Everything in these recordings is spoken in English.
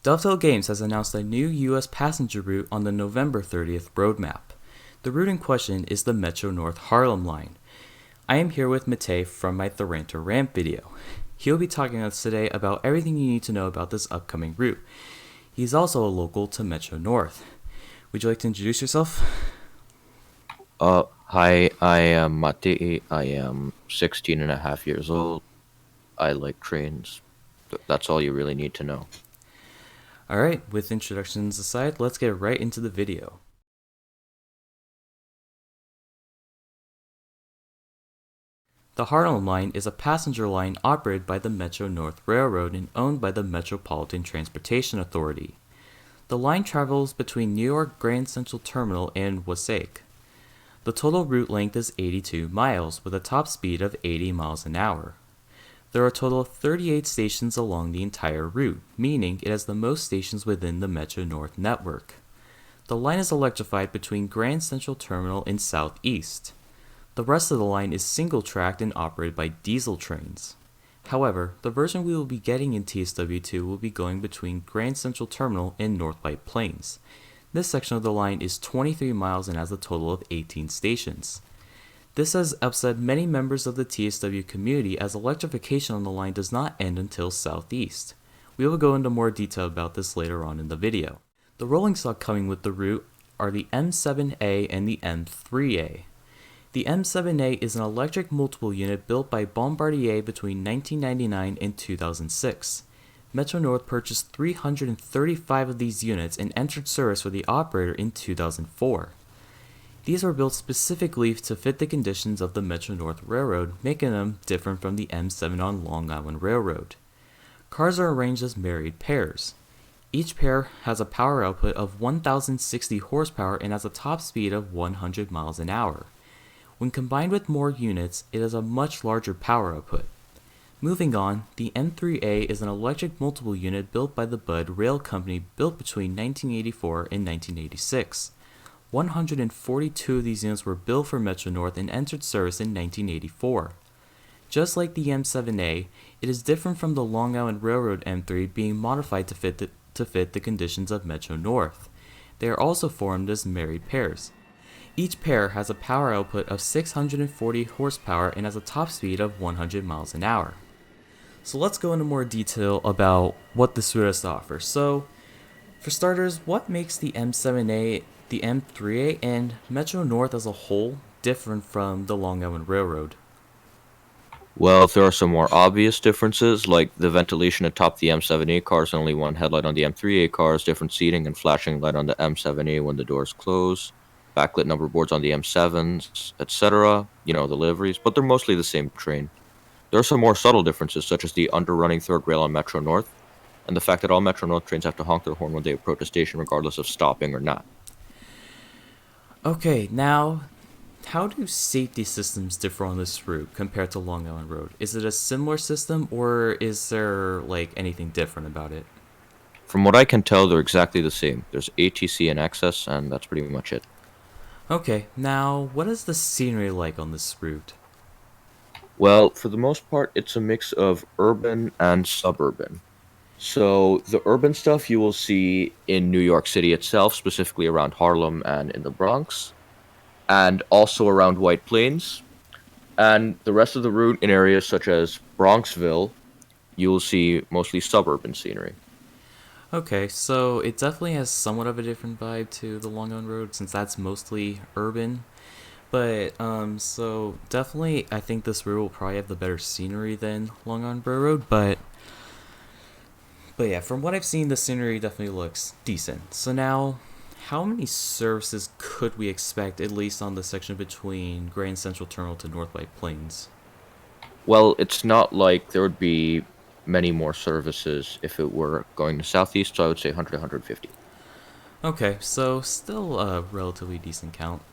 Dovetail Games has announced a new U.S. passenger route on the November 30th roadmap. The route in question is the Metro North Harlem Line. I am here with Matei from my Tharanto Ramp video. He'll be talking to us today about everything you need to know about this upcoming route. He's also a local to Metro North. Would you like to introduce yourself? Hi, I am Matei. I am 16 and a half years old. I like trains. That's all you really need to know. Alright, with introductions aside, let's get right into the video. The Harlem Line is a passenger line operated by the Metro North Railroad and owned by the Metropolitan Transportation Authority. The line travels between New York Grand Central Terminal and Wasake. The total route length is 82 miles, with a top speed of 80 miles an hour. There are a total of 38 stations along the entire route, meaning it has the most stations within the Metro North network. The line is electrified between Grand Central Terminal and Southeast. The rest of the line is single-tracked and operated by diesel trains. However, the version we will be getting in TSW2 will be going between Grand Central Terminal and North White Plains. This section of the line is 23 miles and has a total of 18 stations. This has upset many members of the TSW community as electrification on the line does not end until Southeast. We will go into more detail about this later on in the video. The rolling stock coming with the route are the M7A and the M3A. The M7A is an electric multiple unit built by Bombardier between 1999 and 2006. Metro North purchased 335 of these units and entered service for the operator in 2004. These were built specifically to fit the conditions of the Metro North Railroad, making them different from the M7 on Long Island Railroad. Cars are arranged as married pairs. Each pair has a power output of 1060 horsepower and has a top speed of 100 miles an hour. When combined with more units, it has a much larger power output. Moving on, the M3A is an electric multiple unit built by the Budd Rail Company built between 1984 and 1986. 142 of these units were built for Metro North and entered service in 1984. Just like the M7A, it is different from the Long Island Railroad M3 being modified to fit the conditions of Metro North. They are also formed as married pairs. Each pair has a power output of 640 horsepower and has a top speed of 100 miles an hour. So let's go into more detail about what this route has to offer. So, for starters, what makes the M7A, the M3A, and Metro North as a whole different from the Long Island Railroad? Well, there are some more obvious differences, like the ventilation atop the M7A cars and only one headlight on the M3A cars, different seating and flashing light on the M7A when the doors close, backlit number boards on the M7s, etc., the liveries, but they're mostly the same train. There are some more subtle differences, such as the underrunning third rail on Metro North, and the fact that all Metro North trains have to honk their horn when they approach a station regardless of stopping or not. Okay, now, how do safety systems differ on this route compared to Long Island Road? Is it a similar system, or is there, anything different about it? From what I can tell, they're exactly the same. There's ATC and access, and that's pretty much it. Okay, now, what is the scenery like on this route? Well, for the most part, it's a mix of urban and suburban. So the urban stuff you will see in New York City itself, specifically around Harlem and in the Bronx, and also around White Plains. And the rest of the route in areas such as Bronxville, you will see mostly suburban scenery. Okay, so it definitely has somewhat of a different vibe to the Long Island Road since that's mostly urban. But, so definitely I think this route will probably have the better scenery than Long Island Railroad, but yeah, from what I've seen, the scenery definitely looks decent. So now, how many services could we expect, at least on the section between Grand Central Terminal to North White Plains? Well, it's not like there would be many more services if it were going to Southeast, so I would say 100 to 150. Okay, so still a relatively decent count.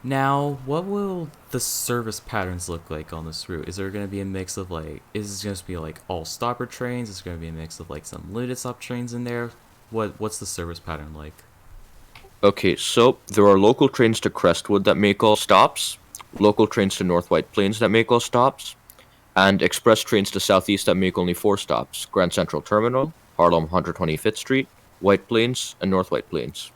Now, what will the service patterns look like on this route? Is there going to be a mix of is it going to be all stopper trains? Is there going to be a mix of some limited stop trains in there? What's the service pattern like? Okay, so there are local trains to Crestwood that make all stops, local trains to North White Plains that make all stops, and express trains to Southeast that make only 4 stops: Grand Central Terminal, Harlem 125th Street, White Plains, and North White Plains.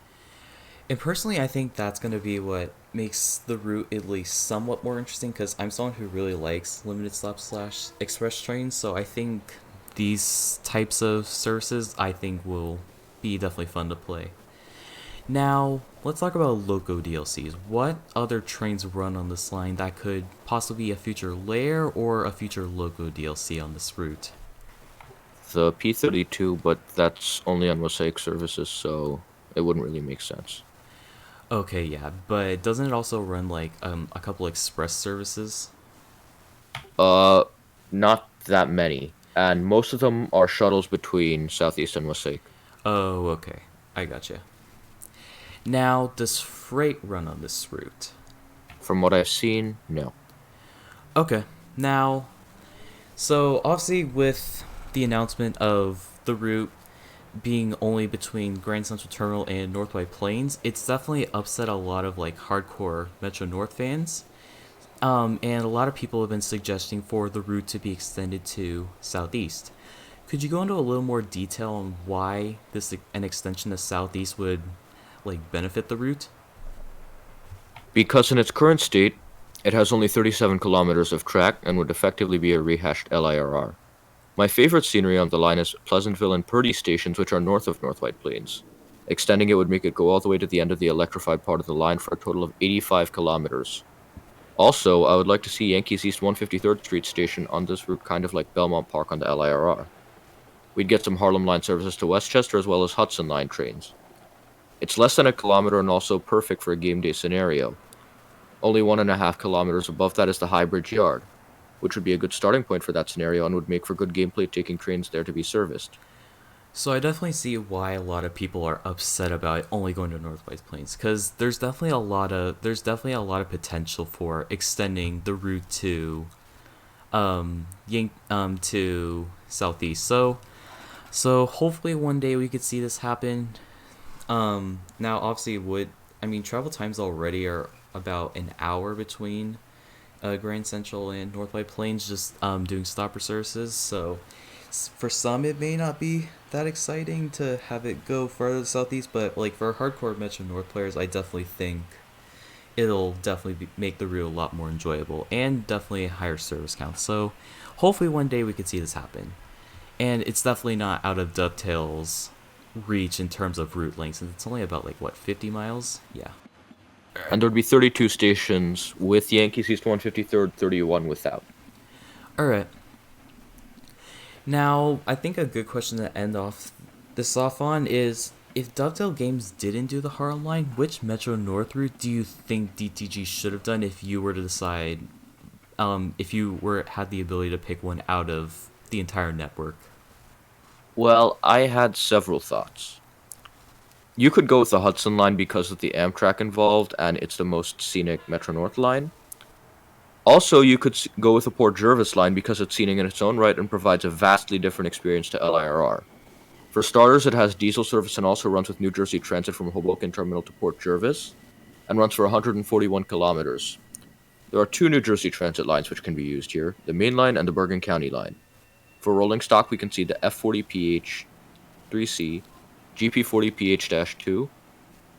And personally, I think that's going to be what makes the route at least somewhat more interesting because I'm someone who really likes limited stop slash express trains. So I think these types of services I think will be definitely fun to play. Now, let's talk about Loco DLCs. What other trains run on this line that could possibly be a future layer or a future Loco DLC on this route? The P32, but that's only on Mosaic services, so it wouldn't really make sense. Okay, yeah, but doesn't it also run like a couple express services? Uh, Not that many, and most of them are shuttles between Southeast and Mosaic. Oh, okay. I gotcha. Now, does freight run on this route? From what I've seen, no. Okay. Now, so obviously with the announcement of the route being only between Grand Central Terminal and North White Plains, it's definitely upset a lot of like hardcore Metro North fans. And a lot of people have been suggesting for the route to be extended to Southeast. Could you go into a little more detail on why this an extension to Southeast would like benefit the route? Because in its current state, it has only 37 kilometers of track and would effectively be a rehashed LIRR. My favorite scenery on the line is Pleasantville and Purdy stations, which are north of North White Plains. Extending it would make it go all the way to the end of the electrified part of the line for a total of 85 kilometers. Also, I would like to see Yankees East 153rd Street station on this route, kind of like Belmont Park on the LIRR. We'd get some Harlem Line services to Westchester as well as Hudson Line trains. It's less than a kilometer and also perfect for a game day scenario. Only 1.5 kilometers above that is the High Bridge Yard, which would be a good starting point for that scenario and would make for good gameplay taking trains there to be serviced. So I definitely see why a lot of people are upset about only going to North White Plains because there's definitely a lot of potential for extending the route to to Southeast. So hopefully one day we could see this happen. Now obviously would I mean travel times already are about an hour between Grand Central and North White Plains just doing stopper services. So for some it may not be that exciting to have it go further southeast, but like for hardcore Metro North players, I definitely think it'll definitely make the route a lot more enjoyable and definitely a higher service count. So hopefully one day we could see this happen. And it's definitely not out of Dovetail's reach in terms of route lengths. It's only about like what 50 miles. Yeah. And there'd be 32 stations with Yankees East 153rd, 31 without. All right. Now, I think a good question to end off this off on is if Dovetail Games didn't do the Harlem line, which Metro North route do you think DTG should have done if you were to decide, if you were had the ability to pick one out of the entire network? Well, I had several thoughts. You could go with the Hudson line because of the Amtrak involved, and it's the most scenic Metro North line. Also, you could go with the Port Jervis line because it's scenic in its own right and provides a vastly different experience to LIRR. For starters, it has diesel service and also runs with New Jersey Transit from Hoboken Terminal to Port Jervis, and runs for 141 kilometers. There are two New Jersey Transit lines which can be used here, the Main Line and the Bergen County Line. For rolling stock, we can see the F40PH 3C, GP40PH-2,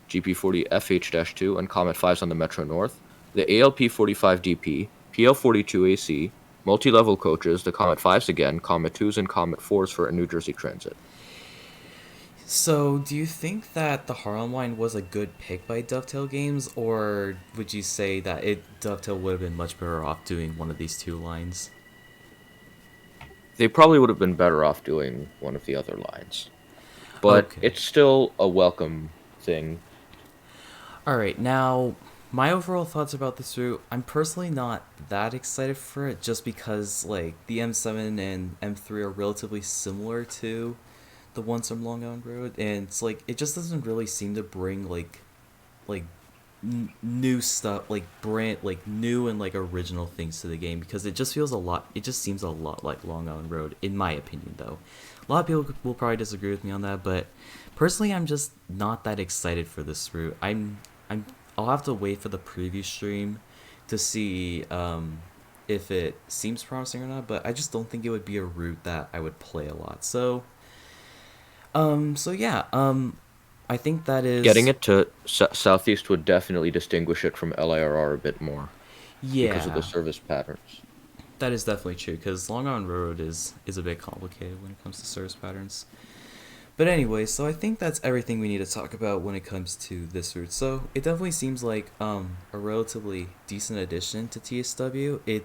GP40FH-2, and Comet 5s on the Metro North, the ALP45DP, PL42AC, multi-level coaches, the Comet 5s again, Comet 2s, and Comet 4s for New Jersey Transit. So, do you think that the Harlem line was a good pick by Dovetail Games, or would you say that Dovetail would have been much better off doing one of these two lines? They probably would have been better off doing one of the other lines. But Okay. it's still a welcome thing. All right. Now, my overall thoughts about this route, I'm personally not that excited for it just because like the M7 and M3 are relatively similar to the ones from Long Island Road, and it's like it just doesn't really seem to bring like new stuff, like brand, like new and like original things to the game because it just feels a lot. It just seems a lot like Long Island Road, in my opinion. Though, a lot of people will probably disagree with me on that, but personally, I'm just not that excited for this route. I'll have to wait for the preview stream to see if it seems promising or not. But I just don't think it would be a route that I would play a lot. So So yeah, I think that Getting is, it to southeast would definitely distinguish it from LIRR a bit more because of the yeah, service patterns. that is definitely true because Long Island Railroad is a bit complicated when it comes to service patterns. But anyway, so I think that's everything we need to talk about when it comes to this route. So it definitely seems like a relatively decent addition to TSW. It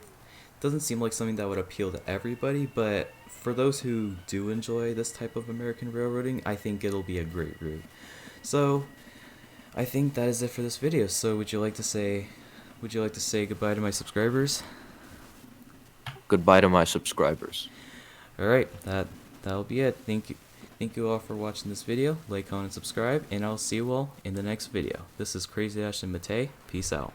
doesn't seem like something that would appeal to everybody, but for those who do enjoy this type of American railroading, I think it'll be a great route. So I think that is it for this video. So would you like to say goodbye to my subscribers? Goodbye to my subscribers. All right, that'll be it. Thank you all for watching this video. Like, comment, and subscribe, and I'll see you all in the next video. This is Crazy Ash and Matei. Peace out.